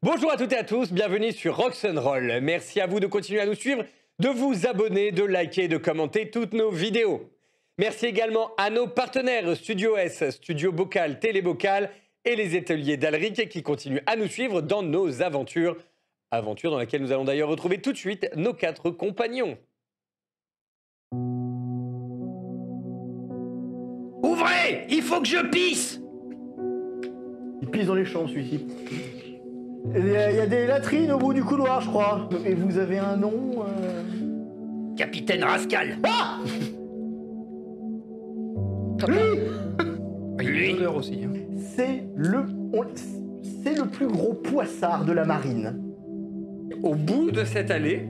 Bonjour à toutes et à tous, bienvenue sur Rock'n'Roll. Merci à vous de continuer à nous suivre, de vous abonner, de liker, de commenter toutes nos vidéos. Merci également à nos partenaires Studio S, Studio Bocal, Télé Bocal et les ateliers d'Alric qui continuent à nous suivre dans nos aventures. Aventures dans laquelle nous allons d'ailleurs retrouver tout de suite nos 4 compagnons. Ouvrez! Il faut que je pisse! Il pisse dans les chambres, celui-ci. Il y a des latrines au bout du couloir, je crois. Et vous avez un nom Capitaine Rascal! Ah! Il y a Lui. une odeur aussi. Hein. C'est le plus gros poissard de la marine. Au bout de cette allée,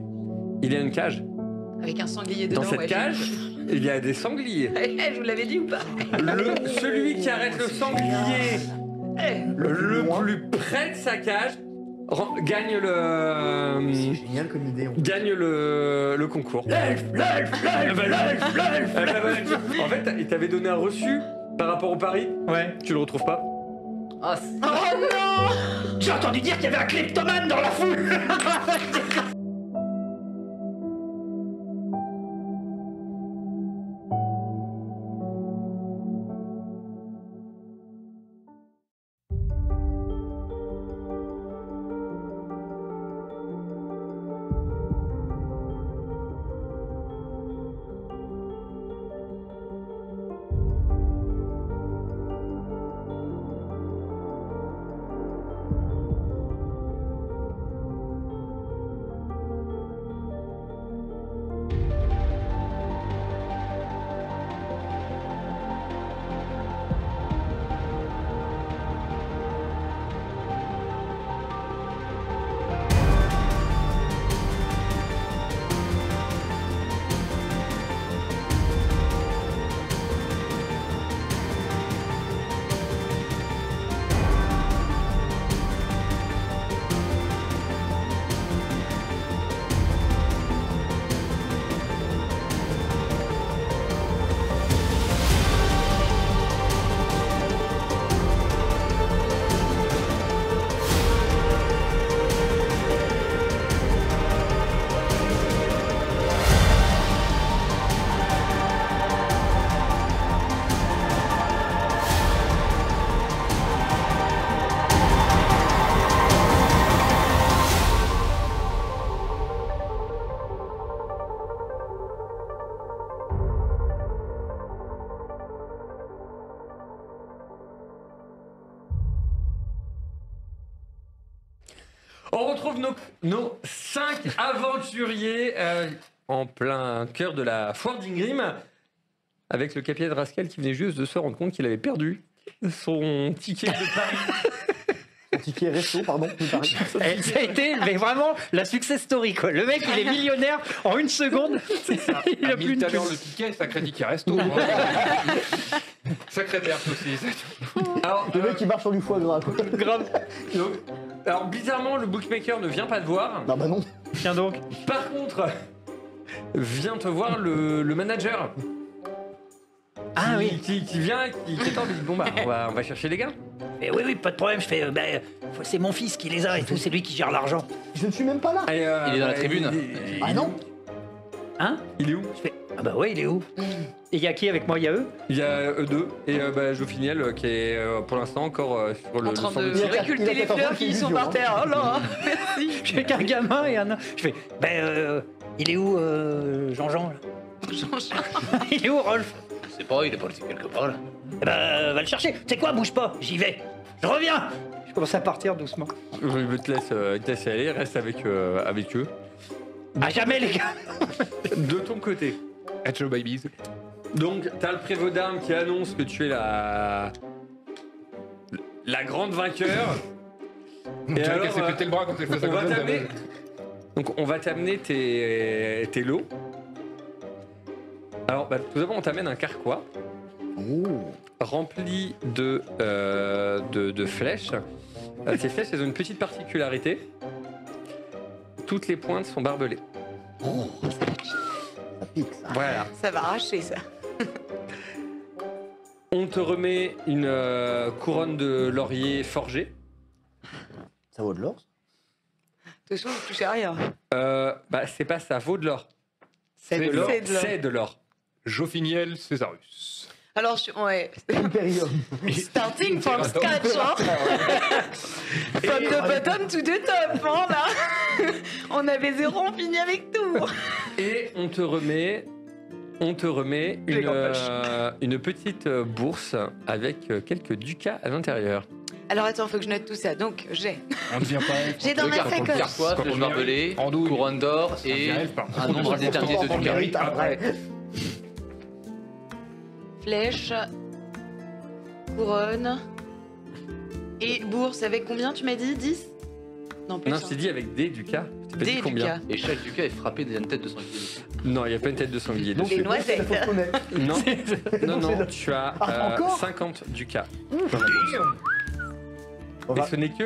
il y a une cage. Avec un sanglier dedans. Dans cette ouais, cage, il y a des sangliers. Je vous l'avais dit ou pas? Celui qui arrête le sanglier le plus près de sa cage gagne C'est génial comme idée. gagne le concours. L'elfe! En fait, il t'avait donné un reçu par rapport au pari. Ouais. Tu le retrouves pas. Oh, Oh non! J'ai entendu dire qu'il y avait un kleptomane dans la foule! On retrouve nos 5 aventuriers en plein cœur de la foire d'Ingrim avec le capitaine Rascal qui venait juste de se rendre compte qu'il avait perdu son ticket de Paris. Ticket resto, pardon. de Paris. Et ça a été mais vraiment la success story quoi. Le mec il est millionnaire en une seconde. Il a plus une tout à l'heure thune. le ticket, sacré ticket resto. Sacré perte aussi. Alors, Le mec qui marche sur du foie gras. Quoi. Grave. alors, bizarrement, le bookmaker ne vient pas te voir. Non, bah non. Tiens donc. Par contre, vient te voir le manager. Ah oui. Qui vient, qui t'attend, il dit bon bah on va chercher les gars. Et oui, pas de problème, je fais. C'est mon fils qui les a et tout, c'est lui qui gère l'argent. Je ne suis même pas là. Et, Il est dans la tribune. Ah non. Hein? Il est où? Je fais. Ah bah ouais, il est où? Et il y a qui avec moi? Il y a eux? Il y a eux deux et Jofiniel qui est pour l'instant encore sur le En train centre de tir. Il a récolter 14 les ans, fleurs c'est qui sont idiot, par hein. terre. Oh là, merci. J'ai qu'un gamin et un. Je fais. Il est où, Jean-Jean là? Il est où Rolf? Je sais pas, il est parti quelque part là. Eh va le chercher. C'est quoi, bouge pas, j'y vais. Je reviens. Je commence à partir doucement. Je te laisse y aller, reste avec eux. À jamais, les gars. De ton côté. Hatcho babies. Donc, t'as le prévôt d'armes qui annonce que tu es la grande vainqueur. Tu vois alors, qu'elle s'est pété le bras quand elle fait ça on va comme ça. t'amener. Donc, on va t'amener tes lots. Alors, tout d'abord, on t'amène un carquois rempli de flèches. Ces flèches, elles ont une petite particularité. Toutes les pointes sont barbelées. Ça pique, ça. Voilà. Ça va arracher ça. On te remet une couronne de laurier forgé. Ça vaut de l'or. toute façon, vous touchez à rien. Bah, c'est pas ça, vaut de l'or. C'est de l'or. C'est de l'or. C'est de l'or. Jophiniel Césarus. Alors, ouais. Imperium. Starting from scratch, hein. From the bottom to the top, hein, là. On avait 0, on finit avec tout. Et on te remet une petite bourse avec quelques ducats à l'intérieur. Alors, attends, faut que je note tout ça. Donc, j'ai On ne devient pas. J'ai dans ma sacoche. Pierre-toi, flèche barbelée, Andouille. couronne d'or et un nombre déterminé de ducats. Mérite après. Flèche, couronne et bourse. Avec combien, tu m'as dit 10? Non, plus. Non, je t'ai dit avec des ducats. Je t'ai pas dit Des combien. ducats. Et chaque ducat est frappé d'une tête de sanglier. Non, il n'y a pas une tête de sanglier Donc dessus. Des noisettes. c'est fausse monnaie. Non, non, Donc, non, tu as Encore 50 ducats. On Et va- ce n'est que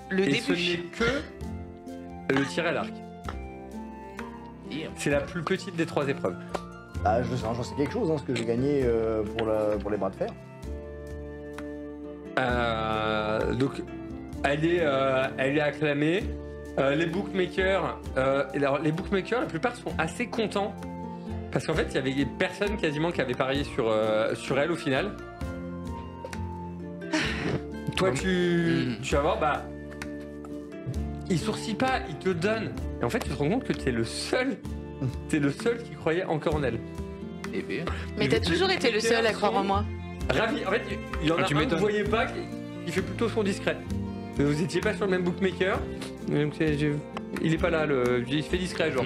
Le Et ce début. n'est que le tir à l'arc. C'est la plus petite des 3 épreuves. Ah, j'en sais quelque chose, hein, ce que j'ai gagné pour les bras de fer. Donc, elle est acclamée. Les bookmakers, alors, les bookmakers, la plupart sont assez contents parce qu'en fait, il y avait personne quasiment qui avait parié sur elle au final. Toi, tu vas voir, bah, il sourcille pas, il te donne. Et en fait, tu te rends compte que t'es le seul qui croyait encore en elle. Et bien. Mais t'as toujours été le seul à croire en moi. Ravi. En fait, il y en a tu un que m'étonnes. vous voyez pas, qui fait plutôt son discret. Mais vous étiez pas sur le même bookmaker. Donc il est pas là, il se fait discret, genre.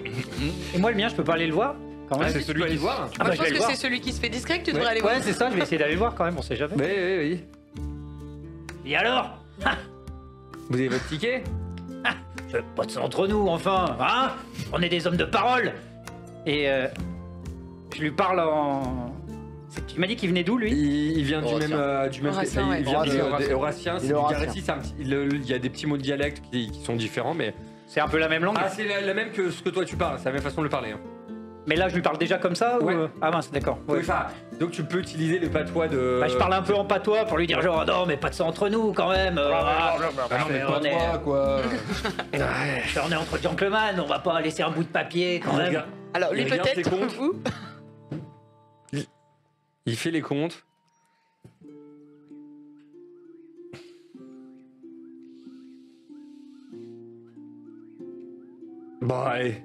Et moi, le mien, je peux pas aller le voir quand même. C'est celui qui aller voir. Ah Moi, bah, je je vais pense le que voir. c'est celui qui se fait discret que tu devrais Ouais. aller voir. Ouais, c'est ça, je vais essayer d'aller le voir quand même, on sait jamais. Oui. Et alors Vous avez votre ticket? Pas de ça entre nous, enfin, hein. On est des hommes de parole. Et je lui parle en... Tu m'as dit qu'il venait d'où, lui? Il vient Horatien. du même Horatien, il vient ouais. de Horatien, c'est Il est du Horatien. Garétie, il y a des petits mots de dialecte qui sont différents, mais... C'est un peu la même langue. Ah, c'est la même que ce que toi tu parles, c'est la même façon de le parler. Hein. Mais là, je lui parle déjà comme ça ou... Ouais. Ah mince, d'accord. Oui, enfin, donc tu peux utiliser le patois de... Bah, je parle un peu en patois pour lui dire genre non mais pas de ça entre nous quand même. Ah non, mais pas on est- toi, quoi. On est entre gentlemen, on va pas laisser un bout de papier quand même. Regarde, Alors, lui il regarde peut-être, ses comptes. vous. il fait les comptes. Bon, allez.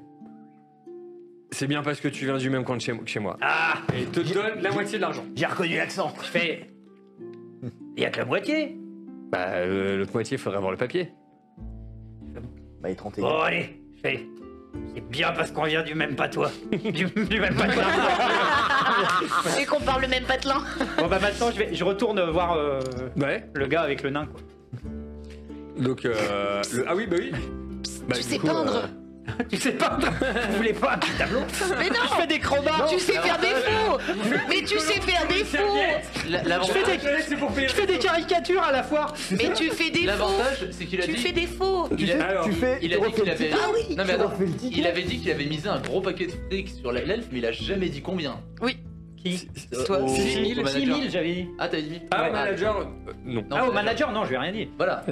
C'est bien parce que tu viens du même coin que chez moi. Ah, Et il te donne la moitié de l'argent. J'ai reconnu l'accent. je fais. Il y a que la moitié. Bah, l'autre moitié, il faudrait avoir le papier. Bah, il 31. Bon allez, je fais. C'est bien parce qu'on vient du même patois. du même patois. Et qu'on parle le même patelin. Bon bah maintenant je retourne voir Ouais. le gars avec le nain quoi. Donc, ah oui, bah oui. Bah, Tu du sais coup, peindre. Tu sais pas, vous voulez pas un petit tableau? Mais non. Je fais des crowbars. Tu sais faire des faux. Mais tu sais faire des faux. L'avantage, c'est pour payer Je fais des caricatures à la foire. Mais tu fais des faux. l'avantage, c'est qu'il a Tu dit. fais des faux. Tu sais, Alors, tu fais. Il tu a dit refais qu'il le avait. ticket. Ah oui. Non mais Tu attends, refais le ticket. il avait dit qu'il avait misé un gros paquet de steaks sur l'elfe, mais il a jamais dit combien. Oui. Qui? Toi, Au- 6 000. au manager. 6 000 j'avais dit. Ah t'avais dit. Ah, Ouais. au manager, non. Non, Ah au manager non, je lui ai rien dit. Voilà.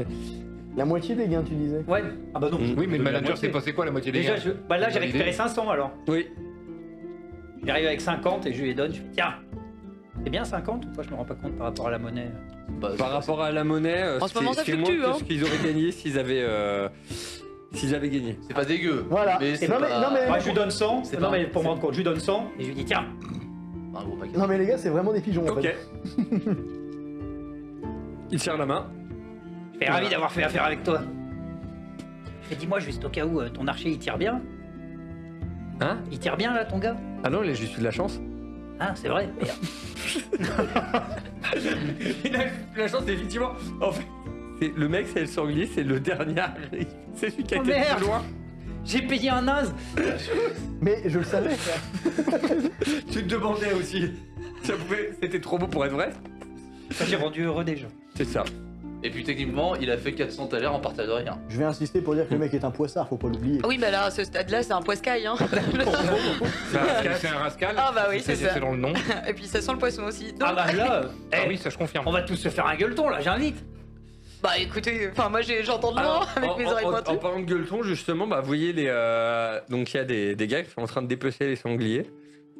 La moitié des gains, tu disais. Ouais. Ah bah non. Oui, mais le La manager, moitié. c'est passé quoi la moitié des Déjà, gars bah là j'ai Bonne récupéré idée. 500 alors. Oui. J'arrive avec 50 et je lui donne, je fais tiens. C'est bien 50 ou pas? Je me rends pas compte par rapport à la monnaie. Bah, Par rapport à la monnaie, En ce moment, ça c'est fluctue, moins que hein. ce qu'ils auraient gagné s'ils avaient gagné. c'est pas dégueu. Voilà. Mais c'est Non, mais- pas... non, mais- Moi je lui donne 100, C'est non pas- mais pour me rendre compte, je lui donne 100 et je lui dis tiens. pas un gros paquet. Non, mais les gars, c'est vraiment des pigeons en Ok. fait. Il tire la main. Je fais ravi d'avoir fait affaire avec toi. Je fais dis-moi juste au cas où ton archer il tire bien. Hein? Il tire bien là ton gars? Ah non, il a juste eu de la chance. Ah c'est vrai, merde. Il a eu de la chance, effectivement. En fait, le mec, c'est le sanglier, c'est le dernier. C'est celui qui a Oh, été le merde. plus loin. J'ai payé un naze. Mais je le savais. Tu te demandais aussi. C'était trop beau pour être vrai. Ça, j'ai rendu heureux déjà. C'est ça. Et puis techniquement, il a fait 400 talers en partant de rien. Je vais insister pour dire que le mec est un poissard, faut pas l'oublier. Oui, bah là, à ce stade-là, c'est un poiscaille. Hein. C'est un rascal. Ah bah oui, c'est ça. C'est dans le nom. Et puis ça sent le poisson aussi. Donc, Ah bah là, Ah eh, oui, ça je confirme. on va tous se faire un gueuleton là, j'invite. Bah écoutez, enfin moi j'entends de loin avec mes oreilles en pointues. parlant de gueuleton, justement, bah, vous voyez donc il y a des gars qui sont en train de dépecer les sangliers,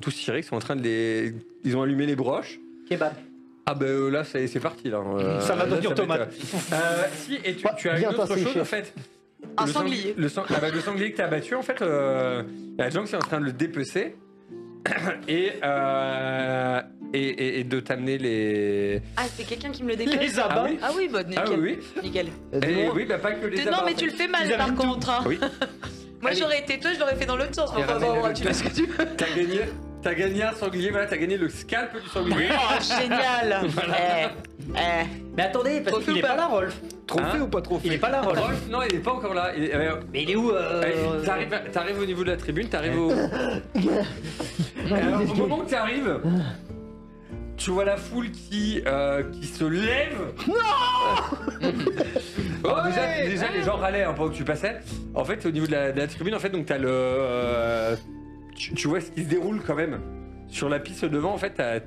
tous tirés, qui sont en train de les... Ils ont allumé les broches. Kebab. Ah bah là c'est parti là. Ça va là, devenir va tomate. être, si, et tu as Bien une autre tassé, chose chef. en fait. Un Le sanglier. Le sanglier que tu as abattu, en fait, il y a des gens qui sont en train de le dépecer et de t'amener les... Ah, c'est quelqu'un qui me le dépêche. Les abats. Ah oui. Ah oui, bah nickel. Ah oui, Nickel. oui. Et oui, bah pas que les Non, abats, mais en tu fait. le fais mal Ils par amènent tout. contre. Hein. Oui. Moi Allez. j'aurais été toi, je l'aurais fait dans l'autre sens. Et Enfin, ramène-le bon, le tu fais ce que tu veux. T'as gagné un sanglier, voilà, t'as gagné le scalp du sanglier. Oh, génial. Mais attendez, parce Trophée qu'il ou est pas pas là, Rolf. Trophée ou pas trop Il est pas là, Rolf. Rolf, non, il est pas encore là. Mais il est où T'arrives au niveau de la tribune, t'arrives au... Alors, au moment où t'arrives, tu vois la foule qui se lève. Non. Déjà, les gens râlaient pendant que tu passais. En fait, au niveau de la tribune, en fait, donc t'as le... tu vois ce qui se déroule quand même. Sur la piste devant, en fait, t'as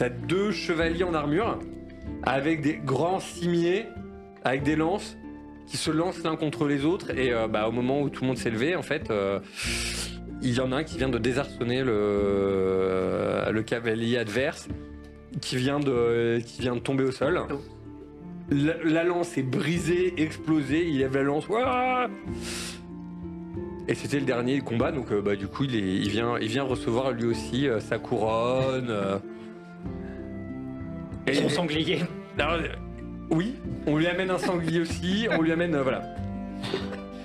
deux chevaliers en armure avec des grands cimiers, avec des lances qui se lancent l'un contre les autres. Et au moment où tout le monde s'est levé, en fait, il y en a un qui vient de désarçonner le cavalier adverse, qui vient de tomber au sol. La lance est brisée, explosée, il lève la lance. Ouah. Et c'était le dernier combat, donc du coup il vient recevoir lui aussi sa couronne. Et Son sanglier. alors, oui, on lui amène un sanglier aussi, on lui amène voilà.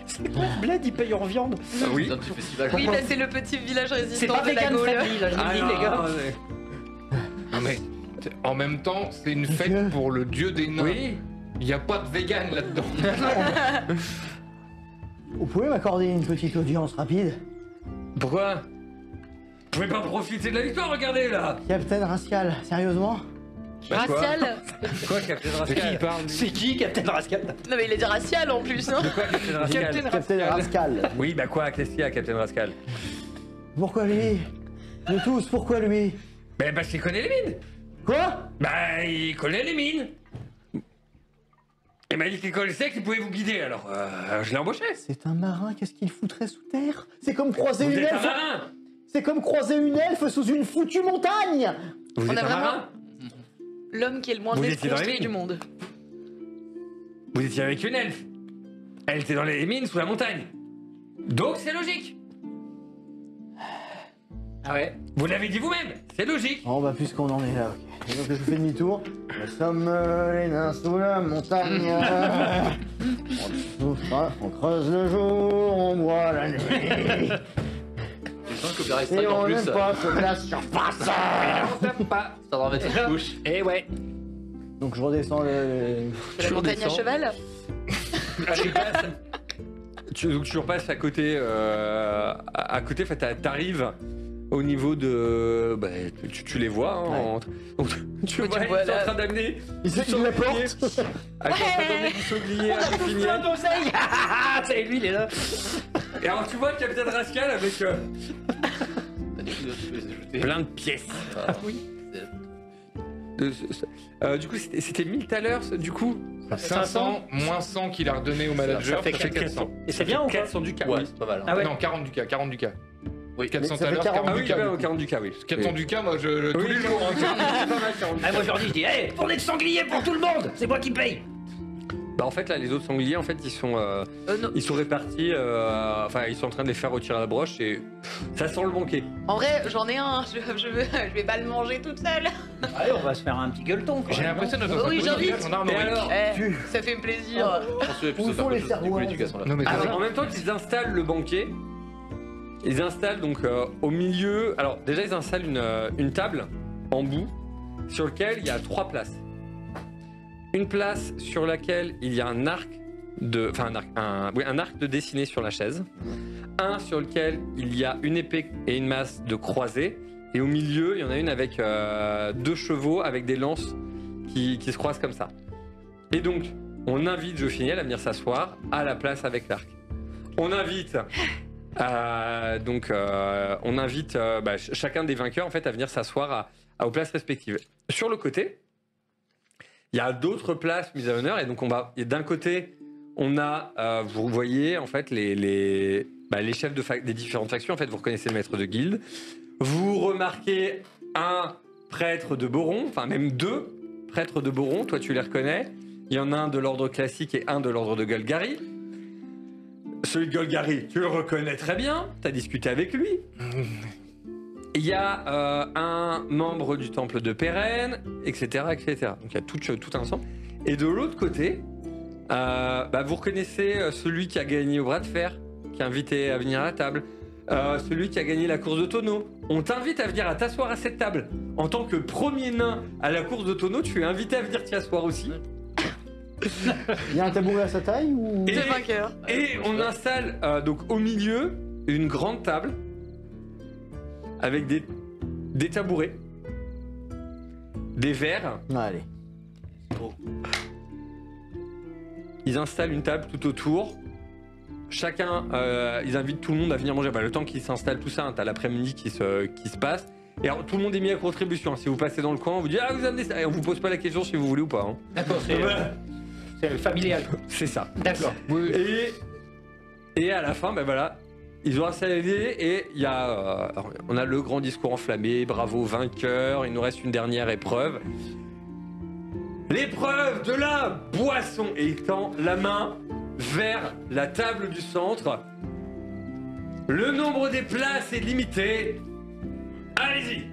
C'est quoi ce bled, il paye en viande? Ah oui. Putain, du festival. Oui, là c'est le petit village C'est résistant pas de la vegan Gaule. friendly, là, je vous le dis, non, les gars. Non, mais en même temps, c'est une fête pour le dieu des nains. Oui. Il n'y a pas de vegan là-dedans. Vous pouvez m'accorder une petite audience rapide? Pourquoi? Vous pouvez pas profiter de la victoire, regardez là. Captain Rascal, sérieusement? Bah, quoi Racial. Quoi, Captain De qui il Rascal? parle lui C'est qui, Captain Rascal? Non mais il a dit racial en plus. Hein. Quoi, Captain Rascal? Captain Rascal. Oui, bah quoi, qu'est-ce qu'il y a, Captain Rascal? Pourquoi lui? De tous, pourquoi lui? Bah parce qu'il connaît les mines. Quoi? Bah il connaît les mines. Il m'a dit qu'il connaissait, qu'il pouvait vous guider, alors je l'ai embauché. C'est un marin, qu'est-ce qu'il foutrait sous terre? C'est comme croiser Vous une êtes un elfe. marin. C'est comme croiser une elfe sous une foutue montagne. Vous On êtes a un vraiment marin. l'homme qui est le moins Vous étiez dans les déconstruit mines. du monde. Vous étiez avec une elfe. Elle était dans les mines sous la montagne. Donc c'est logique. Ah ouais. Vous l'avez dit vous-même, c'est logique. Bon bah puisqu'on en est là, ok. Et donc je fais demi-tour. Nous sommes les nains sous la montagne. On souffre, on creuse le jour, on boit la nuit. Je sens que copyright Et strike en on plus. n'aime pas se la surface. Ça doit remettre une couche. Eh ouais. Donc je redescends le... De la montagne à cheval. Donc tu repasses à côté, à côté, en fait, t'arrives au niveau de, bah, tu les vois, hein, donc, tu Ouais, vois, tu ils vois sont en là. train d'amener Il du la porte. sanglier. Ils sont en train d'amener du sanglier à Péfiniel. Plein d'oseille. C'est lui, il est là. Et alors tu vois le Capitaine Rascal avec Tu peux les ajouter. plein de pièces. Ah, oui. Du coup, c'était 1000 tout à l'heure, du coup. 500 moins 100 qu'il a redonné au manager, Ça fait 400. Et c'est bien ou pas? 400 du cas. Ouais, Oui. c'est pas mal. Hein. Ah ouais. Non, 40 du cas, 40 du cas. Oui. 400 Mais tout à ça l'heure, fait 40 Ah du oui, cas. bah, 40 du cas, oui. 400 du cas, moi, tous les Oui, jours. hein. c'est pas mal, 40 du Ah, cas. moi je leur dis, tournée de sanglier pour tout le monde. C'est moi qui paye. Bah en fait là les autres sangliers en fait Non. ils sont répartis, enfin ils sont en train de les faire retirer à la broche et ça sent le banquet. En vrai, j'en ai un. Je vais pas le manger toute seule. Allez, on va se faire un petit gueuleton. quoi. J'ai l'impression d'être dans un Oui, police j'invite. de gendarmerie. Et alors Ça fait plaisir. Où sont les cerveaux, l'éducation là. Non, mais Alors, en même temps qu'ils installent le banquet, ils installent donc au milieu. Alors déjà ils installent une table en bout sur laquelle il y a 3 places. Une place sur laquelle il y a un arc de, enfin un arc de dessiné sur la chaise. Un sur lequel il y a une épée et une masse de croisée. Et au milieu il y en a une avec 2 chevaux avec des lances qui se croisent comme ça. Et donc on invite Jofiniel à venir s'asseoir à la place avec l'arc. On invite chacun des vainqueurs en fait à venir s'asseoir aux places respectives. Sur le côté, Il y a d'autres places mises à l'honneur et donc et d'un côté, on a, vous voyez en fait les chefs des différentes factions. En fait, vous reconnaissez le maître de guilde. Vous remarquez un prêtre de Boron, enfin même 2 prêtres de Boron. Toi, tu les reconnais. Il y en a un de l'ordre classique et un de l'ordre de Golgari. Celui de Golgari, tu le reconnais très bien. Tu as discuté avec lui. Il y a un membre du temple de Pérenne, etc., etc. Donc il y a tout un ensemble. Et de l'autre côté, vous reconnaissez celui qui a gagné au bras de fer, qui a invité à venir à la table. Celui qui a gagné la course de tonneau. On t'invite à venir à t'asseoir à cette table. En tant que premier nain à la course de tonneau, tu es invité à venir t'y asseoir aussi. Il y a un tabouret à sa taille ou... De vainqueur. Et on installe donc au milieu une grande table avec des tabourets, des verres. Allez. Ils installent une table tout autour. Chacun, ils invitent tout le monde à venir manger. Le temps qu'ils s'installent tout ça, t'as l'après-midi qui se passe. Et alors, tout le monde est mis à contribution. Si vous passez dans le coin, on vous dit « Ah, vous amenez ça !» Et on vous pose pas la question si vous voulez ou pas. Hein. D'accord, c'est familial. C'est ça. D'accord. Oui. Et à la fin, ils ont installé et il y a, on a le grand discours enflammé, bravo vainqueur, il nous reste une dernière épreuve. L'épreuve de la boisson. Et il tend la main vers la table du centre. Le nombre des places est limité. Allez-y.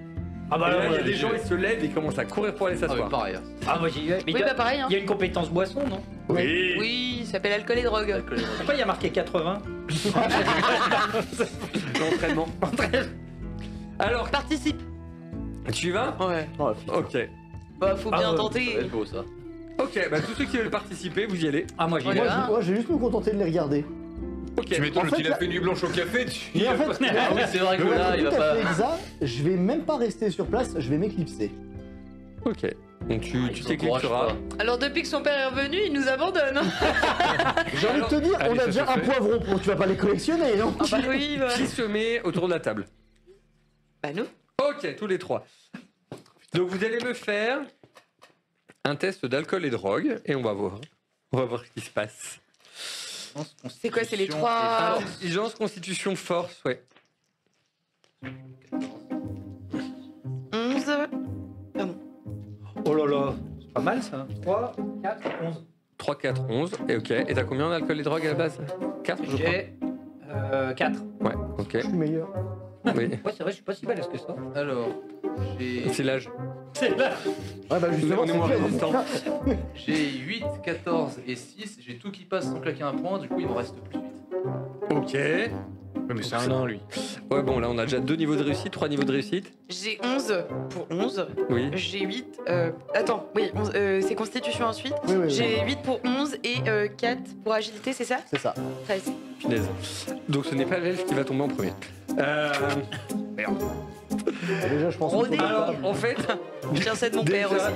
Ah bah et là, alors, il y a des gens, ils se lèvent et commencent à courir pour aller Ah, mais s'asseoir. pareil. Ah, moi j'y vais. Mais Oui, pareil. Hein. il y a une compétence boisson, non? Oui. Oui, il s'appelle alcool et drogue. Pourquoi il y a marqué 80? L'entraînement. Alors, Participe. tu y vas? Ouais. Ok. Bah, faut Ah bien ouais, Ça va tenter. être beau ça. Ok, tous ceux qui veulent participer, vous y allez. Ah, moi j'y On y vais. va. Moi, je vais juste me contenter de les regarder. Ok. Tu m'étonnes, En fait, il a là- fait nuit blanche au café. Mais en fait, Ah oui, c'est vrai que là, il va tout à pas. fait exact, je vais même pas rester sur place, je vais m'éclipser. Ok. Donc tu Il s'encourage t'éclipseras. pas. Alors, depuis que son père est revenu, il nous abandonne. J'ai envie de te dire, allez, on a ça déjà se un fait. poivron, pour tu vas pas les collectionner, non Ah bah oui, bah. Qui se met autour de la table? Bah, nous. Ok, tous les 3. Donc vous allez me faire un test d'alcool et drogue et on va voir. On va voir ce qui se passe. C'est quoi, c'est les 3. Intelligence, constitution, force, ouais. 11. Oh là là, c'est pas mal ça. 3, 4, 11. 3, 4, 11. Et ok. Et t'as combien d'alcool et drogue à la base? 4, je crois. J'ai 4. Ouais, ok. Je suis meilleur. Oui. Ouais, c'est vrai, je suis pas si balèze que ça. Alors, j'ai C'est l'âge. C'est là. Ouais, bah justement, On est moins c'est bien. résistant. j'ai 8, 14 et 6. J'ai tout qui passe sans claquer un point. Du coup, il me reste plus 8. Ok. Mais c'est un nain, lui. Ouais, bon, là on a déjà 2 niveaux de réussite, 3 niveaux de réussite. J'ai 11 pour 11. Oui. J'ai 8. Attends, oui, c'est constitution ensuite. Oui, oui, oui. J'ai 8 pour 11 et 4 pour agilité, c'est ça? C'est ça. 13. Punaise. Donc ce n'est pas l'elfe qui va tomber en premier. Déjà, je pense Rodé. que Alors, en fait, Je tiens ça de mon père déjà,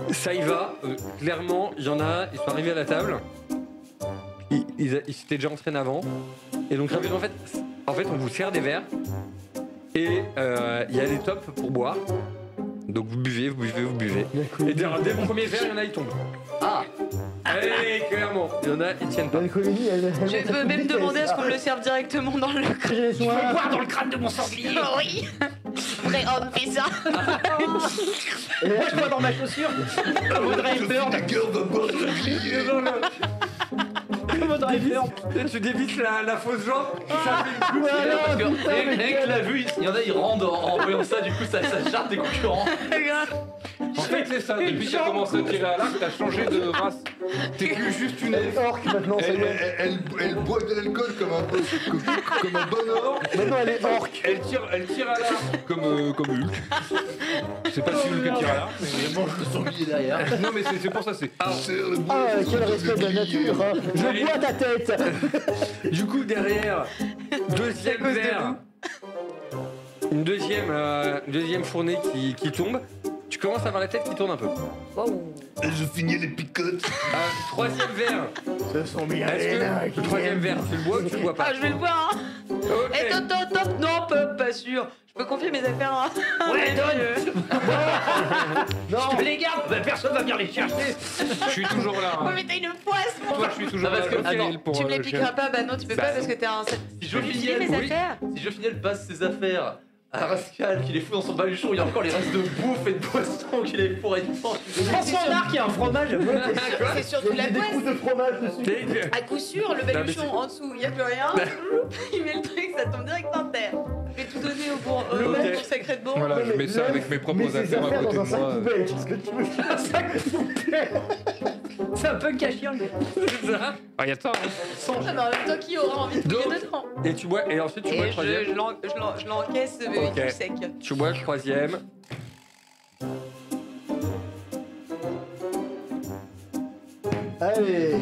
aussi. ça y va. Clairement, il y en a, ils sont arrivés à la table. Ils s'étaient déjà entraînés avant. Et donc, rapidement, en fait, on vous sert des verres. Et il y a des tops pour boire. Donc, vous buvez, vous buvez, vous buvez. Et dès le premier verre, il y en a, ils tombent. Ah Allez, clairement. Il y en a, ils tiennent pas. l'alcoolémie, elle Je peux même demander à ce qu'on me le serve directement dans le crâne. J'ai les Je veux soins. boire dans le crâne de mon sanglier. Oui. Vrai homme fait ça. Je vois dans ma chaussure. Comme Audrey Hepburn. Comme Audrey Hepburn. Tu dévisses la fausse jambe. Ça fait une coupe. Parce que putain, rien mais que la vue, il y en a, ils rendent en voyant ça. Du coup, ça charge des concurrents. En fait, c'est ça. Depuis que t'as commencé à tirer à l'arc, t'as changé de race. T'es plus juste une elfe. Orc maintenant, c'est bon. Elle boit de l'alcool comme un bon orc. Maintenant, elle est orc. Elle tire à l'arc comme Hulk. Je sais pas si Hulk tire à l'arc, mais Elle mange le sanglier derrière. non, mais c'est pour ça. C'est Ah, quel respect de la nature. Hein. Je bois ta tête. Du coup, derrière, deuxième cause de verre. Une deuxième fournée qui tombe. Tu commence à avoir la tête qui tourne un peu. Je finis les picotes. Troisième verre. Ce sont bien Est-ce les nains que qui le troisième viennent. verre, tu le bois ou tu le bois pas? Ah, je vais le voir, hein. Ok. Eh, top. Non, pas sûr. Je peux confier mes affaires à Ouais, donne. Non, Je te les garde. Bah, personne va venir les chercher. Je suis toujours là. Ouais, hein. mais t'as une poisse. Toi, je suis toujours Ah, là. parce que- comme attends, Cyril, pour, Tu me les le piqueras chien. pas, bah non, tu peux pas parce que t'es un. Si Tu peux filer Joviel, mes oui. affaires. Si Jofinel passe ses affaires à Rascal, qu'il les fout dans son baluchon, il y a encore les restes de bouffe et de boisson qu'il avait pour être fort. Prends son arc, il y a un fromage. C'est surtout il y la a des poisse. coups de fromage dessus. À coup sûr, le mais baluchon c'est- en dessous, il n'y a plus rien. Il met le truc, ça tombe direct par terre. Je vais tout donner au bon Ok. mec pour sacré de bon. Voilà, je Mais mets ça laisse- avec mes mets propres ses affaires à côté dans de un sac moi. poubelle, qu'est-ce que tu veux faire un sac poubelle? C'est un peu cachien, le gars. C'est ça. Ah, y a ça. hein. Ah, mais en même temps, qui aura envie de Donc- piquer dedans? Et tu bois, et ensuite tu bois Et le troisième. je l'encaisse Ok. tout sec. Tu bois le troisième. Allez,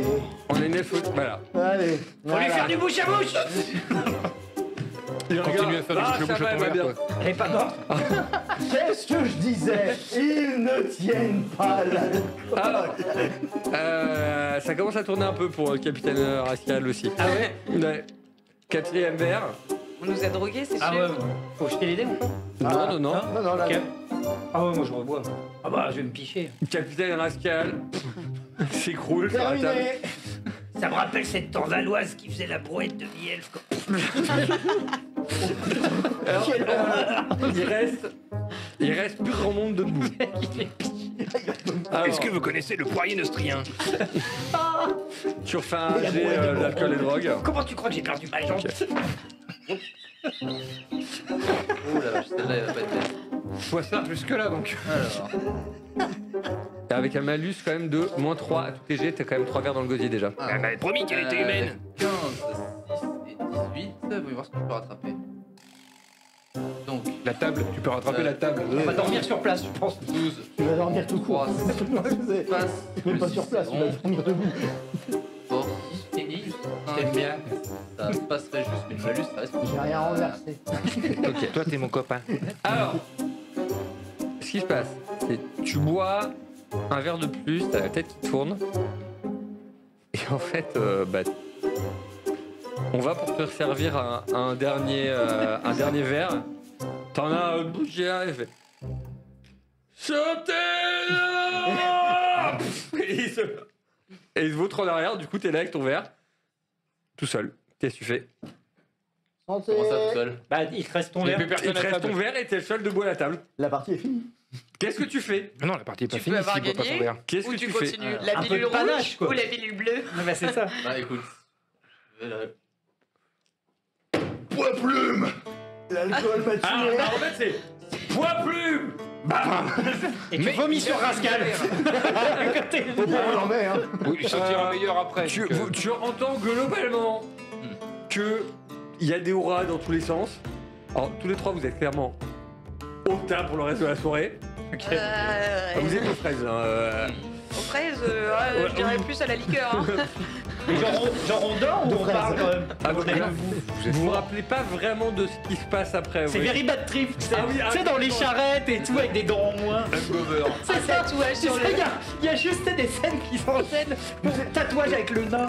On est 9 voilà. allez. Faut voilà. lui faire du bouche à bouche. Continue à faire Ah, du bouche ça à va, ton elle va verre, bien. toi. Elle est pas morte. Qu'est-ce que je disais? Ils ne tiennent pas l'alcool. Alors, ça commence à tourner un peu pour le capitaine Rascal aussi. Ah ouais. Ouais. Quatrième verre. On nous a drogués, c'est Ah sûr. ouais. Faut jeter les dés. Non, Ah. non, non. Non, non, là. Ok. Ah ouais, moi je rebois. Ah bah, je vais me picher. Capitaine Rascal s'écroule sur la table. Terminé. Ça me rappelle cette Torvaloise qui faisait la brouette de miel. Alors, il reste plus grand monde debout. Alors, Est-ce que vous connaissez le poirier neustrien? tu refais un jet d'alcool et drogue. Comment tu crois que j'ai perdu ma jambe? Oh la vache, celle-là, elle va pas être bête. Faut ça jusque-là donc. Alors, Et avec un malus quand même de -3 à tous tes jets, t'as quand même 3 verres dans le gosier déjà. Elle m'avait promis qu'elle était humaine. 15, 6 et 18. Voyons voir ce que je peux rattraper. Donc, La table, tu peux rattraper la table. On va dormir sur place, je pense. 12, Tu vas dormir tout court. 3, C'est passe. même pas sur place, tu vas dormir debout. Force, T'aimes bien. ça passerait juste, mais le malus, ça reste. J'ai rien renversé. Ok. Toi, t'es mon copain. Alors, ce qui se passe, c'est tu bois un verre de plus, t'as la tête qui tourne. Et en fait, on va pour te servir un dernier verre. T'en as un bouche qui arrive et fait Sautez là et il se vautre en arrière, du coup t'es là avec ton verre, tout seul. Qu'est-ce que tu fais? Santé. Comment ça, tout seul? Bah, il te reste ton Il y a verre. plus personne Il te à reste table. ton verre et t'es le seul debout à la table. La partie est finie. Qu'est-ce que tu fais? Non, la partie est pas Tu finie peux avoir s'il boit pas gagné. son verre. Qu'est-ce Ou que tu tu fais? continues. Ah. La Un peu pilule de rouge panache, quoi. ou la pilule bleue? Bah, c'est ça. Bah écoute, je vais la- Poids plume. L'alcool m'a Ah, tué. bah en fait c'est poids plume. Bam. Et tu vomis sur Rascal. Faut pas l'enlever, hein. Oui, il sortira meilleur après. Tu, donc, tu entends globalement que il y a des auras dans tous les sens. Alors tous les trois vous êtes clairement au tas pour le reste de la soirée. Vous êtes aux fraises. Hein, Aux fraises, ouais, je dirais plus à la liqueur. Hein. Mais genre on dort ou on parle quand même? Ah, On est là. vous vous rappelez pas vraiment de ce qui se passe après. C'est oui. very bad trip, tu sais. Ah oui, ah, Tu sais, dans les charrettes et tout, avec des dents en moins. C'est ça, tatouage Tu sur sais, le. il y a juste des scènes qui s'enchaînent. Tatouage avec le nain.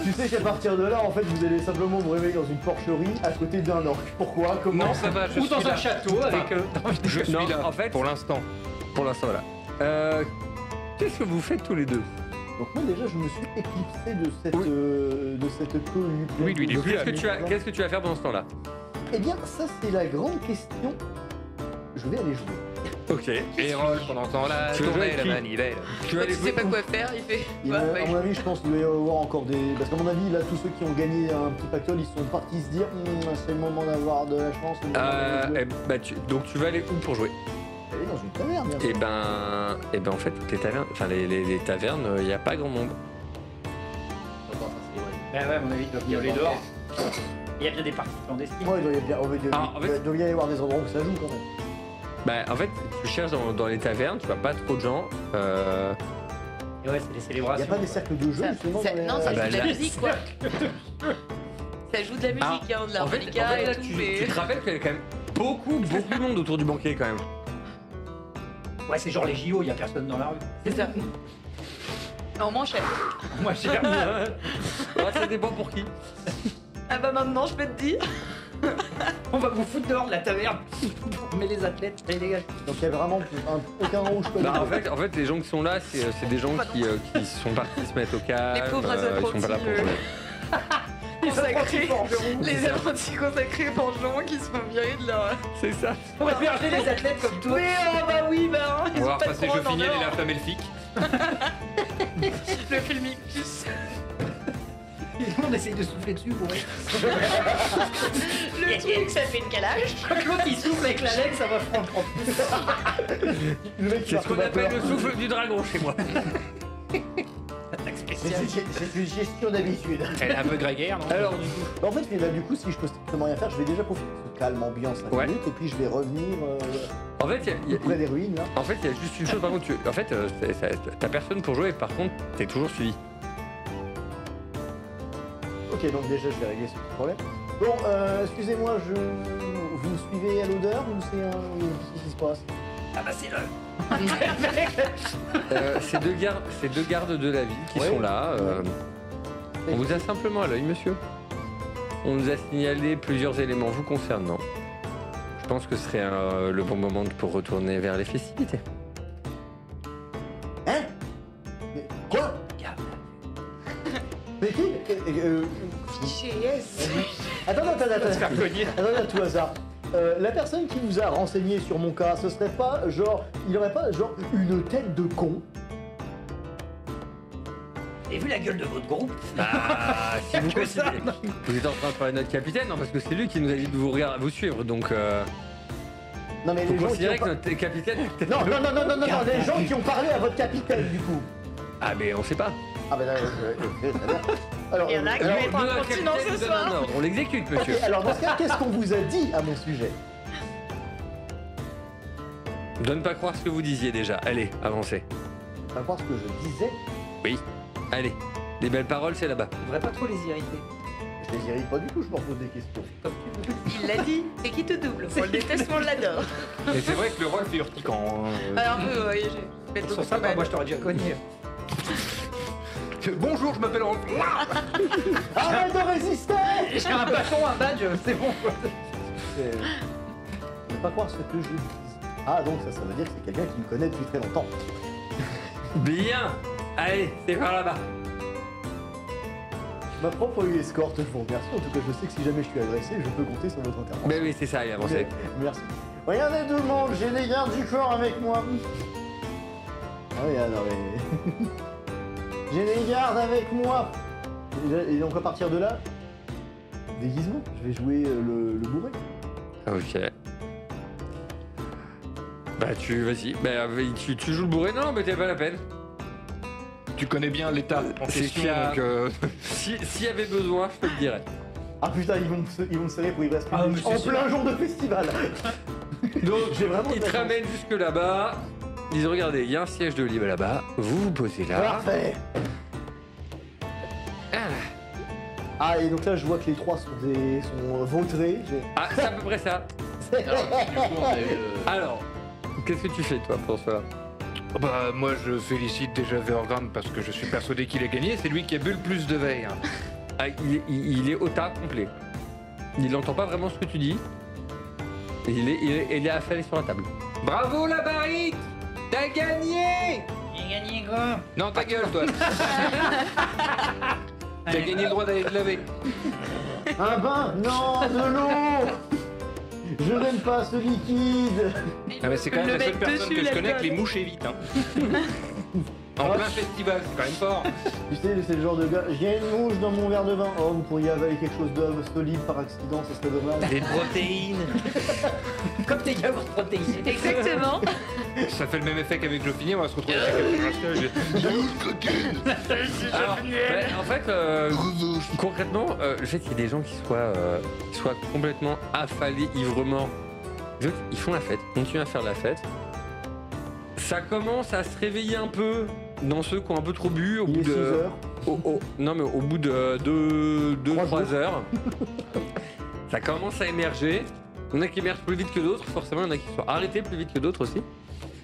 Tu sais qu'à partir de là, en fait, vous allez simplement vous réveiller dans une porcherie à côté d'un orque. Pourquoi? Comment? Non, ça va, je Ou suis dans là. un château avec. Je suis Non, là, en fait- pour l'instant. Pour l'instant voilà. Qu'est-ce que vous faites tous les deux? Donc moi déjà, je me suis éclipsé de cette cohue. Oui, lui, il est Donc, plus qu'est-ce que tu vas faire pendant ce temps-là? Eh bien, ça c'est la grande question. Je vais aller jouer. Ok. Et roll pendant ce temps-là, Tu veux jouer tournez avec la qui manivelle. Tu vas Tu aller sais jouer pas où? quoi faire, il fait. Et Bah, à mon avis, je pense qu'il va y avoir encore des. Parce qu'à mon avis, là, tous ceux qui ont gagné un petit pactole, ils sont partis se dire c'est le moment d'avoir de la chance. c'est le moment d'aller jouer. Donc tu vas aller où pour jouer? Aller dans une taverne, bien sûr. Et ben en fait toutes les tavernes, enfin les tavernes, il n'y a pas grand monde. Attends, ça, c'est vrai. Bah ouais, à mon avis, ils doivent y aller dehors. Il y a bien des parties clandestines. Ouais, il doit y avoir, Ah, en fait- il doit y avoir des endroits où ça joue quand même. Bah en fait tu cherches dans les tavernes, tu vois pas trop de gens. Et ouais, c'est les Il n'y célébrations. a pas des cercles de jeu Ça- justement ça- dans les- non, ça Ah bah joue de la là- musique, quoi. Ça joue de la musique, hein, de En fait, l'harmonica là, et tout, tu mais. te rappelles qu'il y a quand même beaucoup de monde autour du banquet quand même. Ouais, c'est genre les JO, il y a personne dans la rue. C'est ça. Non, moins cher. Moi, j'ai Ça dépend pour qui. Ah bah maintenant, je peux te dire. On va vous foutre dehors de la taverne. Mais les athlètes, allez les gars. Donc il y a vraiment aucun endroit où je peux Bah, aller. en fait, les gens qui sont là, c'est des gens qui sont partis se mettre au calme. Les pauvres ils sont pas là pour jouer. Consacrés. Les apprentis consacrés forgerons qui se font virer de leur... C'est ça. On va héberger les athlètes comme toi. Mais oh bah oui, bah On ils va ont pas de repasser couronne jeu en final et or. la flamme elfique. Le filmique plus. On essaye de souffler dessus pour rire. Le truc, ça fait une calage. Quand l'autre il souffle avec la laine, ça va prendre. Le mec qui C'est ce qu'on appelle peur. le souffle du dragon chez moi. C'est une gestion d'habitude. Elle est un peu grégaire, non? Alors, du coup. Bah, en fait, mais là, du coup, si je peux strictement rien faire, je vais déjà profiter de ce calme ambiance 5 Ouais. minutes et puis je vais revenir En fait, près des ruines là. en fait, il y a juste une chose, par contre, en fait, t'as personne pour jouer, par contre, t'es toujours suivi. Ok, donc déjà, je vais régler ce petit problème. Bon, excusez-moi, vous me suivez à l'odeur ou c'est qu'est-ce qui se passe? Ah bah c'est le. C'est deux gardes de la ville qui Ouais. sont là. On vous a simplement à l'œil, monsieur. On nous a signalé plusieurs éléments vous concernant. Je pense que ce serait le bon moment pour retourner vers les festivités. Hein? Mais quoi? Mais qui? GS. Attends, à tout hasard. La personne qui vous a renseigné sur mon cas, ce serait pas genre, il aurait pas genre une tête de con? Vous avez vu la gueule de votre groupe? Bah, si vous Que ça. considérez. Vous êtes en train de parler de notre capitaine, non? Parce que c'est lui qui nous a dit de vous suivre, donc Non mais vous les gens qui considérez ont que notre capitaine. non, les gens qui ont parlé à votre capitaine du coup. Ah, mais on sait pas. Ah ben là, très bien. Alors, Il y en a qui Alors, vont être notre incontinents capitaine ce nous donne un soir. ordre, on l'exécute, monsieur. ok, alors dans ce cas, qu'est-ce qu'on vous a dit à mon sujet? De ne pas croire ce que vous disiez déjà. Allez, avancez. Pas croire ce que je disais, Oui. Allez. Les belles paroles, c'est là-bas. On devrait pas trop les irriter. je les irrite pas du tout, je leur pose des questions. Il l'a dit, c'est qui te double. On le déteste, mais on l'adore. Et c'est vrai que le rôle fait urticant. Alors, un peu, oui, j'ai Ils sont sympas, moi je t'aurais déjà connu. Bonjour, je m'appelle Roland. Arrête de résister! J'ai un bâton, un badge, c'est bon quoi. Ne pas croire ce que je dis. Ah donc ça veut dire que c'est quelqu'un qui me connaît depuis très longtemps. Bien. Allez, c'est par là-bas. Ma propre escorte, je vous remercie. En tout cas, je sais que si jamais je suis agressé, je peux compter sur votre intervention. Mais oui, c'est ça, allez, avancez. Merci. Regardez tout le monde, j'ai des gardes du corps avec moi. Ah oui, non mais... j'ai des gardes avec moi. Et donc à partir de là, déguisement, je vais jouer le bourré. Ok. Bah vas-y, bah, tu joues le bourré? Non, mais t'as pas la peine. Tu connais bien l'état en C'est question, qu'il y a- donc S'il y avait besoin, je te le dirais. Ah putain, ils vont me serrer pour y rester Ah, mais en c'est plein jour de festival. Donc, J'ai vraiment ils de la te chance. ramènent jusque là-bas. Ils disent, regardez, il y a un siège de libre là-bas. Vous vous posez là. Parfait. Ah et donc là je vois que les trois sont vautrés. Ah, c'est à peu près ça. Alors, qu'est-ce que tu fais, toi, pour cela? bah moi je félicite déjà Vergran parce que je suis persuadé qu'il a gagné. C'est lui qui a bu le plus de veille. Hein. Ah, il est au tas complet. Il n'entend pas vraiment ce que tu dis. Il est affalé sur la table. Bravo la barrique, t'as gagné. J'ai gagné quoi? Non ta gueule toi. T'as gagné le droit d'aller te laver. Un bain? Non, de l'eau. Je n'aime pas ce liquide. Ah bah c'est quand même Le la seule mettre personne dessus, que je connais que les l'alcool. mouches évitent. Hein. En plein festival, c'est quand même fort. Tu sais, c'est le genre de gars. J'ai une mouche dans mon verre de vin. Oh, vous pourriez avaler quelque chose de solide par accident, ce serait dommage. Des protéines. Comme tes yaourts protéinés. Exactement. Ça fait le même effet qu'avec Jopini, on va se retrouver avec un bracelet. Alors, en fait, concrètement, le fait qu'il y ait des gens qui soient complètement affalés, ivres-morts, ils font la fête, continuent à faire la fête. Ça commence à se réveiller un peu dans ceux qui ont un peu trop bu au Il bout est 6 de. heures. Non, mais au bout de 2-3 heures. Ça commence à émerger. Il y en a qui émergent plus vite que d'autres, forcément, il y en a qui sont arrêtés plus vite que d'autres aussi.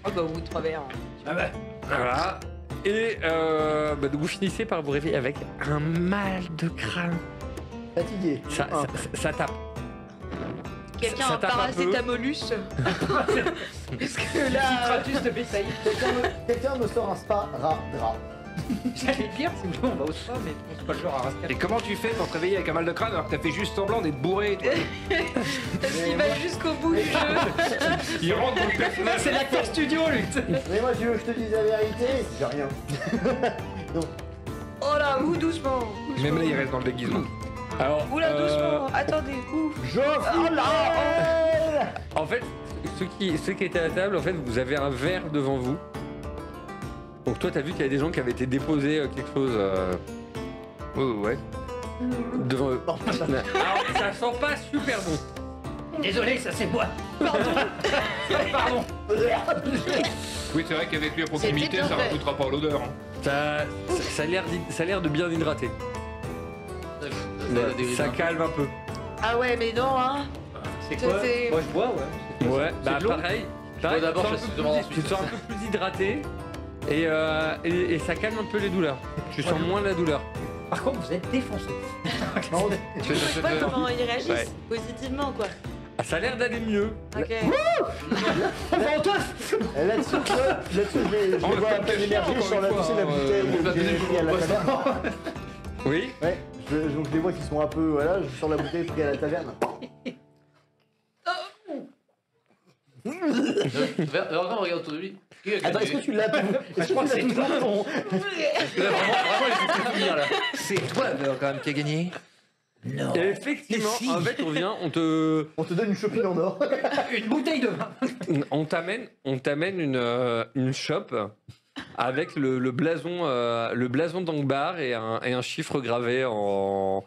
Oh bah au bout de 3 verres. Ah bah. Voilà. Et donc vous finissez par vous réveiller avec un mal de crâne. Fatigué. Ça tape. Quelqu'un Ça a un tape un peu. paracétamolus. Parce que là. Citratus de Bessaïd. Quelqu'un me sort un sparadrap. J'allais dire, si vous voulez, on va au spa, mais c'est pas le genre à Rascal. Et comment tu fais pour te réveiller avec un mal de crâne alors que t'as fait juste semblant d'être bourré toi? Parce qu'il va jusqu'au bout du jeu. Il rentre dans le personnage. C'est l'acteur studio, lui. Mais moi, tu veux que je te dise la vérité? J'ai rien. Oh là, ouh, doucement. Même là, il reste dans le déguisement. Alors, Oula, doucement. Attendez, ouh. Geoffrey. en fait, ceux qui étaient à la table, en fait, vous avez un verre devant vous. Donc toi, t'as vu qu'il y a des gens qui avaient été déposés quelque chose Ouais. devant eux. Alors, ça sent pas super bon. Désolé, ça c'est moi. Pardon. Oui, c'est vrai qu'avec lui à proximité, bien ça fait. rajoutera pas l'odeur. Hein. Ça a l'air de bien hydrater. Ça calme un peu. Ah ouais, mais non, hein. C'est Ça, quoi c'est- Moi je bois, ouais. Ouais, bah de l'eau pareil. bois d'abord, tu te je sens te un peu demande plus- tu te sens un peu plus hydraté et ça calme un peu les douleurs. Tu sens moins la douleur. Par contre, vous êtes défoncé. Non, Du coup, je sais pas comment ils réagissent Ouais. positivement, quoi. Ah, ça a l'air d'aller mieux. Ok. là-dessus, je les vois à pleine énergie, je sors la poussée de la bouteille on va que j'ai donner pris à la le taverne. Oui. Ouais, donc je les vois qui sont un peu, voilà, je sors la bouteille pris à la taverne. Vraiment, regarde autour de lui. Attends, est-ce que tu l'as tout? Je crois que c'est toi. Vraiment, il faut finir là. C'est toi, quand même, qui a gagné. Non. Et effectivement, en fait, on te donne une chopine en or. Une bouteille de vin. on t'amène une chope avec le blason d'Angbar et un chiffre gravé en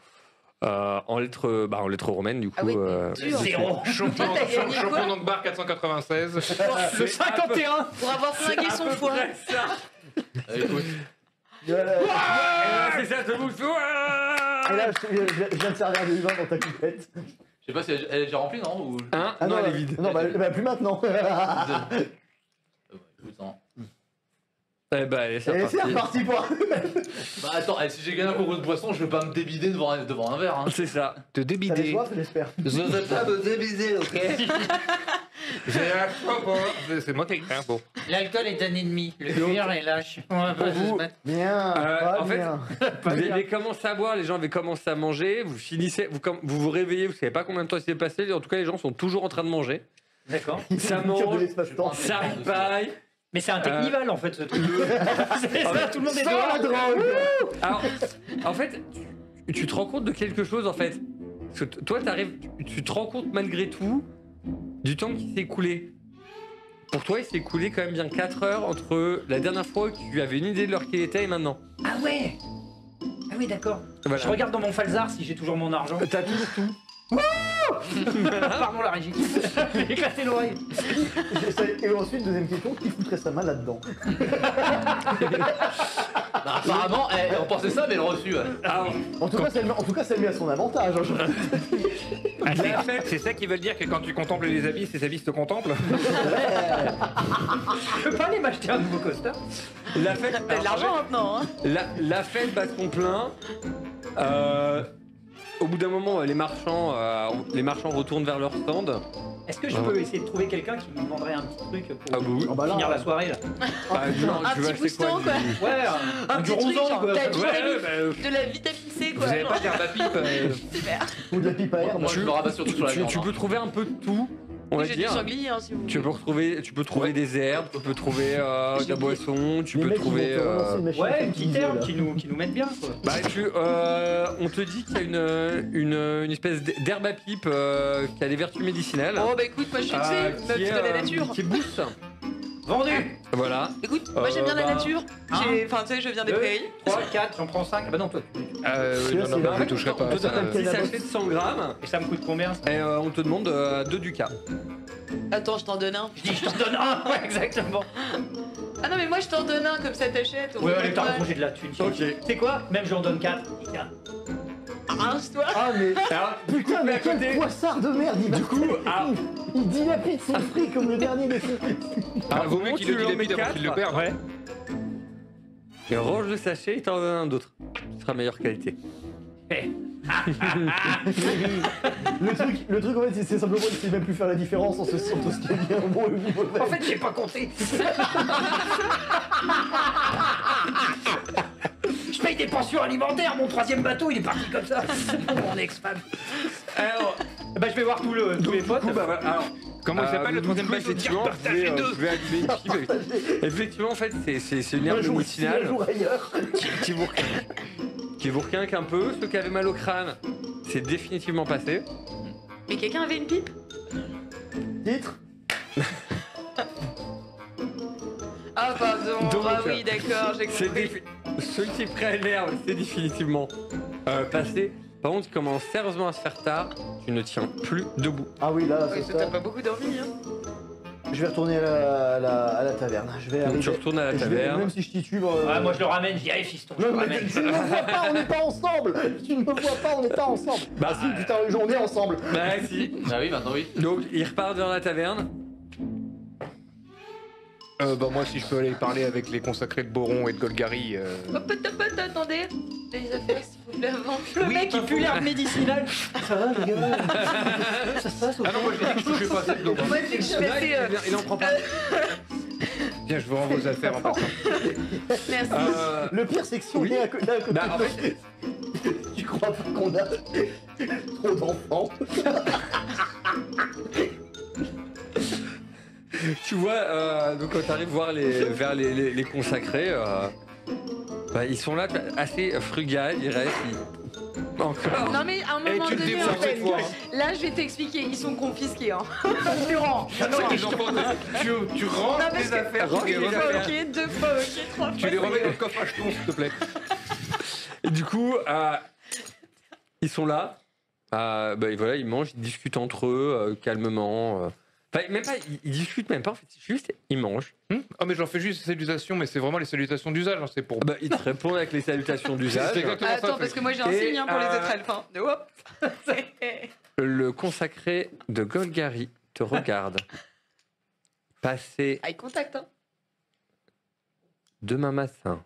lettres romaines du coup. Ah oui, dur. Zéro. Champion T'as gagné quoi champion d'Angbar 496. Le 51. Pour avoir flingué son foie. Écoute, Voilà. C'est ça, ce bouffon. Et là, je viens de servir du vin dans ta pipette. je sais pas si elle est déjà remplie, non ou... Hein? Ah non, elle est bah, vide. Non, bah plus maintenant. Écoute, non. Eh ben, allez, c'est Et c'est reparti. reparti pour. Bah attends, si j'ai gagné un concours de boisson, je vais pas me débider devant un verre. Hein. C'est ça. Te T'as les débiter. soif, j'espère. Je vais pas me débider, ok? J'ai la chope, hein. C'est moi qui ai écrit, bon. L'alcool est un ennemi. Le cuir est lâche. On va pas se vous- battre. Bien, pas en fait, bien. Vous avez commencé à boire, les gens avaient commencé à manger, vous finissez, vous réveillez, vous savez pas combien de temps il s'est passé, en tout cas les gens sont toujours en train de manger. D'accord. Ça Une cure de mange, l'espace-temps. ça ripaille. Mais c'est un technival en fait ce truc. C'est ça, tout le monde est Sans la dehors. drogue. Alors, en fait, tu te rends compte de quelque chose en fait. Parce que toi, tu te rends compte malgré tout du temps qui s'est écoulé. Pour toi, il s'est écoulé quand même bien 4 heures entre la dernière fois que tu avais une idée de l'heure qu'il était et maintenant. Ah ouais. Ah oui, d'accord. Voilà. Je regarde dans mon falzar si j'ai toujours mon argent. T'as toujours tout. Pardon la régie. J'ai éclaté l'oreille. Et ensuite, deuxième question, qui foutrait sa main là-dedans? Bah, apparemment, on pensait ça, mais elle reçu. Ouais. Alors, En tout cas, ça le met à son avantage. Hein, Ah, c'est ça qui veut dire que quand tu contemples les abysses, les abysses te contemplent. Je peux pas aller m'acheter un nouveau costard. la fête, T'as de l'argent maintenant, hein. la fête bat son plein. Au bout d'un moment, les marchands retournent vers leur stand. Est-ce que je peux essayer de trouver quelqu'un qui me vendrait un petit truc pour Ah bah oui. Ah bah là, finir la soirée là? Un petit boostant, quoi. Ouais, Un du petit truc, rosant genre, quoi. t'as du Ouais, de la vitamine C, quoi. Vous avez genre. pas d'herbe à pipe Super. ou de la pipe à air. Moi, je me rabasse surtout sur la viande. tu peux trouver un peu de tout, on va J'ai du dire. sanglier, hein, si vous Tu voulez. peux trouver des herbes, tu peux trouver de la boisson, tu Les peux mecs, ils trouver. vont te relancer une machine à Ouais, faire une petite utiliser, herbe là. qui nous mette bien quoi. Bah, on te dit qu'il y a une espèce d'herbe à pipe qui a des vertus médicinales. Oh bah écoute, moi je suis tu sais, qui meuf est, de la nature. Qui booste. Vendu. Voilà. Écoute, moi j'aime bien la bah, nature. Enfin, tu sais, je viens des 2, prairies. 3, 4, j'en prends 5. Ah bah non, toi. oui, non, c'est je ne toucherai pas On à te ça. donne un petit sachet de 100 grammes Et ça me coûte combien ça? et on te demande 2 ducats. Attends, je t'en donne un. Je dis, je t'en donne un. Ouais, exactement. Ah non, mais moi je t'en donne un, comme ça t'achètes. Ouais, allez, t'as raison, j'ai de la thune. Ok. C'est quoi? Même je en donne 4. Tiens. Ah arrange-toi. Ah mais Alors, putain, mais à côté- quel poissard de merde. Du coup, il dilapide ses fric comme le dernier des fric. Ah, vaut mieux Comment qu'il tu le lui en dilapide mets avant qu'il le quatre perde. Ouais. Et range le sachet, il t'en donne un d'autre. Ce sera meilleure qualité. Le truc en fait c'est simplement qu'il sait même plus faire la différence entre ce qui est bien bon et mauvais. En fait, j'ai pas compté. Je paye des pensions alimentaires, mon troisième bateau, il est parti comme ça. Mon ex-femme. Alors, Bah, je vais voir tous les potes. alors, Comment il s'appelle le troisième bateau? effectivement, vous pouvez allumer une pipe. Effectivement, en fait, c'est une herbe Un jour médicinale ailleurs. qui vous requinque. Qui vous requinque un peu. Ceux qui avaient mal au crâne, c'est définitivement passé. Mais quelqu'un avait une pipe? Titre. Ah pardon, Donc, ah oui d'accord, j'ai C'est compris. Ceux qui prennent l'herbe, c'est définitivement passé. Par contre, il commence sérieusement à se faire tard. Tu ne tiens plus debout. Ah oui là, Oui, c'est t'as ça. pas beaucoup dormi, hein. Je vais retourner à la taverne. Je vais Donc, arriver. tu retournes à la Je vais- taverne. Même si je titube. Ah, moi, je le ramène, je dis, allez, fiston, je Non, le mais ramène. tu ne me vois pas, on n'est pas ensemble. Tu ne me vois pas, on n'est pas ensemble. Bah si, putain, on est ensemble. Bah si. Ah oui, maintenant oui. Donc, il repart dans la taverne. Bah moi si je peux aller parler avec les consacrés de Boron et de Golgari. Hop, attendez. Les affaires, s'il vous plaît, avant. Le Oui, mec, qui pue l'herbe médicinale. Ça va les gars. Ça se passe au Ah non, moi je l'ai dit que je touchais pas cette donc. Moi, c'est que je suis Là, passée, il en prend pas. Bien, je vous rends vos affaires en passant. Merci. Le pire, c'est que si on Oui. est à côté de Bah, en toi, tu crois pas qu'on a trop d'enfants? Tu vois, donc quand tu arrives vers les consacrés, bah, ils sont là assez frugales, ils restent. Encore. Non mais à un Et moment tu te donné, en débrouilles fait, cette fois. là je vais t'expliquer, ils sont confisqués. Hein. Durant. Les enfants, tu rentres Non, parce tes que- affaires, Rentre tu les tes Une remets- fois affaires. ok, deux fois ok, trois fois. tu les remets c'est dans le coffre à jetons s'il te plaît. Et du coup, ils sont là. Bah, et voilà, ils mangent, ils discutent entre eux calmement. Enfin, même pas, ils discutent même pas, en fait, juste ils mangent. Oh mais j'en fais juste des salutations, mais c'est vraiment les salutations d'usage, hein, c'est pour. Bah, ils te répondent avec les salutations d'usage. C'est exactement ça. Attends, parce que moi j'ai un Et, signe hein, pour les autres elfes. Hein. Hop. Le consacré de Golgari te regarde. Passer Eye contact, hein. demain matin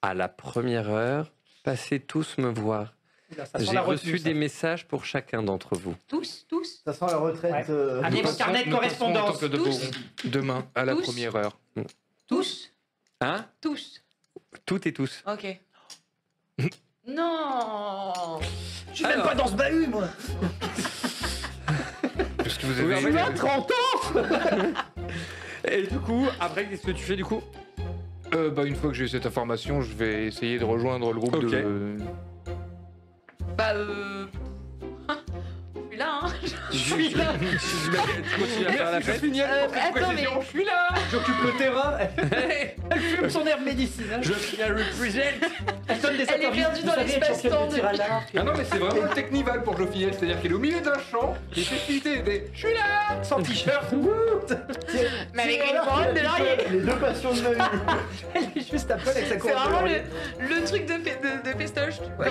à la première heure, passez tous me voir. Ça sent J'ai la reçu retenue, ça. des messages pour chacun d'entre vous. Tous. Ça sent la retraite. Ouais. Allez, mon carnet de Nous passerons correspondance. au temple de Tous. Boron demain à la Tous. première heure. Tous. Hein? Tous. Toutes et tous. Ok. Non. Je suis même pas dans ce bahut, moi. Parce que vous Oui, avez. en fait, 30 ans. Et du coup, après, qu'est-ce que tu fais du coup? Bah une fois que j'ai eu cette information, je vais essayer de rejoindre le groupe Ok. de. Bah je suis là, hein. Je suis là. Tu continues à faire la fête? Attends, mais Je suis là. J'occupe le terrain. Elle fume son herbe médicinale. Je suis à represent. Elle donne des Elle est interviews. perdue Vous dans savez, l'espace-temps championne de tir à depuis- l'arc. Ah non mais c'est vraiment le technival pour Jofiel, c'est-à-dire qu'il est au milieu d'un champ, il fait citer des. Je suis là. Sans t-shirt. mais avec une parole de l'arrière. Les deux passions de ma vie. Elle est juste à poil avec sa C'est courbe de vraiment laurier. le truc de festoche. Ouais.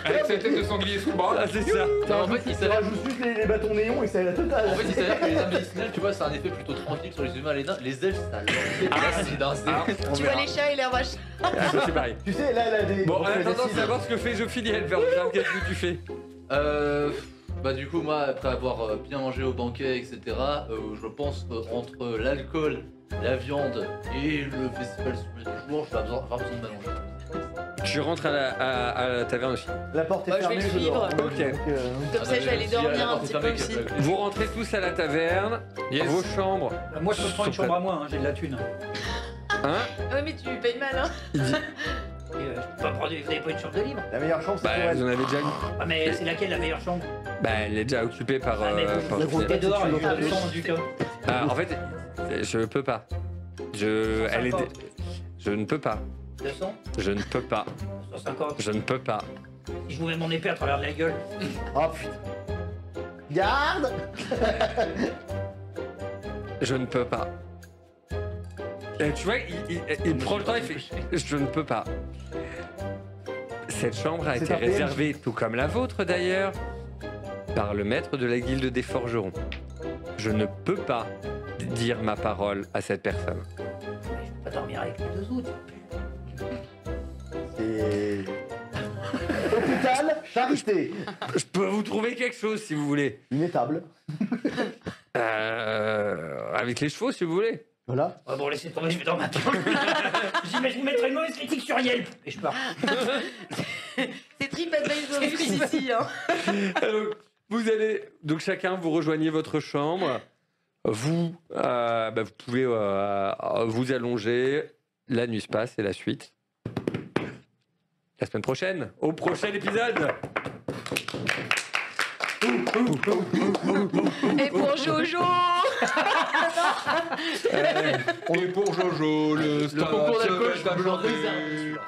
Avec sa tête de sanglier sous le bras. Ah, c'est ça. Non, en fait, il Ça s'avère rajoute juste les bâtons néons et c'est la totale. en fait, il s'avère que les armes médicinales, tu vois, c'est un effet plutôt tranquille sur les humains, les nains. Les elfes, ça leur fait acide, hein, c'est- Tu vois les chats et les vaches. Ah, ça, c'est pareil. Tu sais, là, des. Bon, en on fait des attendant de signes. savoir ce que fait Jophilie Elver, qu'est-ce que tu fais? Bah du coup moi après avoir bien mangé au banquet etc je pense entre l'alcool, la viande et le festival sur les jours je vais avoir besoin de mélanger. Tu rentres à la taverne aussi. La porte est Bah, je vais fermée. le suivre. dors. Ok. Donc, Comme ça, je vais aller dormir un petit peu aussi. Vous rentrez tous à la taverne, Yes. vos chambres. Moi, je peux prendre une chambre à moi, hein, j'ai de la thune. Hein? Ouais, mais tu payes mal, hein. Il dit. Et, je peux pas prendre, vous avez pas une chambre de libre? La meilleure chance, c'est Bah, pour vous elle. en avez déjà une. Ah, mais c'est laquelle la meilleure chambre? Bah, elle est déjà occupée par. Ah, mais par vous Jophilie. foutez dehors, il y a tu le veux- sang du cas. En fait, je peux pas. Elle est. Je ne peux pas. 200, Je ne peux pas. 150. Je ne peux pas. Si je vous mets mon épée à travers de la gueule. Oh putain. Garde. Je ne peux pas. Et tu vois, il prend le temps, il fait. Je ne peux pas. Cette chambre a C'est été un PNJ. réservée, tout comme la vôtre d'ailleurs, par le maître de la guilde des forgerons. Je ne peux pas dire ma parole à cette personne. Je peux pas dormir avec les deux autres. C'est... Hôpital, charité. Je peux vous trouver quelque chose si vous voulez. Une étable. Avec les chevaux si vous voulez. Voilà. Oh, bon, laissez tomber, je vais dans ma chambre. J'imagine mettre une mauvaise critique sur Yelp. Et je pars. C'est TripAdvisor ici. Hein. Donc, vous allez, donc chacun vous rejoignez votre chambre. Vous, vous pouvez vous allonger. La nuit se passe et la suite. La semaine prochaine, au prochain épisode. Et pour Jojo. Et pour Jojo, le Le concours d'alcool, je stade me le chanté. réserve.